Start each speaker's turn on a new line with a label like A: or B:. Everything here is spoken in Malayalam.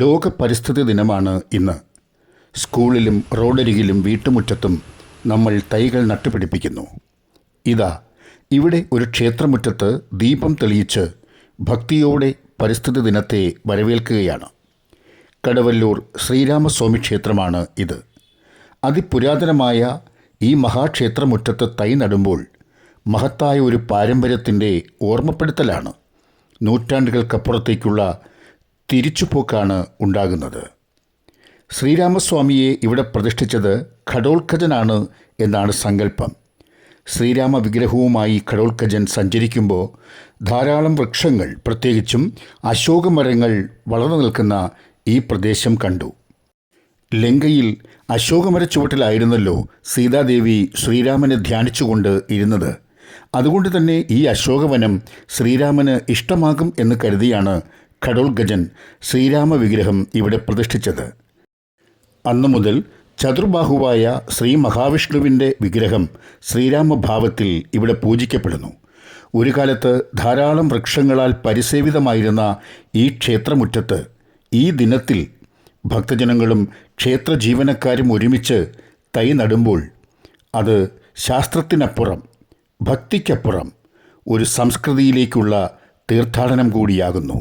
A: ലോക പരിസ്ഥിതി ദിനമാണ് ഇന്ന്. സ്കൂളിലും റോഡരികിലും വീട്ടുമുറ്റത്തും നമ്മൾ തൈകൾ നട്ടുപിടിപ്പിക്കുന്നു. ഇതാ ഇവിടെ ഒരു ക്ഷേത്രമുറ്റത്ത് ദീപം തെളിയിച്ച് ഭക്തിയോടെ പരിസ്ഥിതി ദിനത്തെ വരവേൽക്കുകയാണ്. കടവല്ലൂർ ശ്രീരാമസ്വാമി ക്ഷേത്രമാണ് ഇത്. അതിപുരാതനമായ ഈ മഹാക്ഷേത്രമുറ്റത്ത് തൈ നടുമ്പോൾ മഹത്തായ ഒരു പാരമ്പര്യത്തിൻ്റെ ഓർമ്മപ്പെടുത്തലാണ്. നൂറ്റാണ്ടുകൾക്കപ്പുറത്തേക്കുള്ള തിരിച്ചുപോക്കാണ് ഉണ്ടാകുന്നത്. ശ്രീരാമസ്വാമിയെ ഇവിടെ പ്രതിഷ്ഠിച്ചത് ഘടോത്കചനാണ് എന്നാണ് സങ്കല്പം. ശ്രീരാമ വിഗ്രഹവുമായി ഘടോത്കചൻ സഞ്ചരിക്കുമ്പോൾ ധാരാളം വൃക്ഷങ്ങൾ, പ്രത്യേകിച്ചും അശോകമരങ്ങൾ വളർന്നു നിൽക്കുന്ന ഈ പ്രദേശം കണ്ടു. ലങ്കയിൽ അശോകമര ചുവട്ടിലായിരുന്നല്ലോ സീതാദേവി ശ്രീരാമനെ ധ്യാനിച്ചുകൊണ്ട് ഇരുന്നത്. അതുകൊണ്ട് തന്നെ ഈ അശോകവനം ശ്രീരാമന് ഇഷ്ടമാകും എന്ന് കരുതിയാണ് ഘടോത്കചൻ ശ്രീരാമ വിഗ്രഹം ഇവിടെ പ്രതിഷ്ഠിച്ചത്. അന്നു മുതൽ ചതുർബാഹുവായ ശ്രീ മഹാവിഷ്ണുവിൻ്റെ വിഗ്രഹം ശ്രീരാമഭാവത്തിൽ ഇവിടെ പൂജിക്കപ്പെടുന്നു. ഒരു കാലത്ത് ധാരാളം വൃക്ഷങ്ങളാൽ പരിസേവിതമായിരുന്ന ഈ ക്ഷേത്രമുറ്റത്ത് ഈ ദിനത്തിൽ ഭക്തജനങ്ങളും ക്ഷേത്ര ജീവനക്കാരും ഒരുമിച്ച് തൈ നടുമ്പോൾ അത് ശാസ്ത്രത്തിനപ്പുറം, ഭക്തിക്കപ്പുറം ഒരു സംസ്കൃതിയിലേക്കുള്ള തീർത്ഥാടനം കൂടിയാകുന്നു.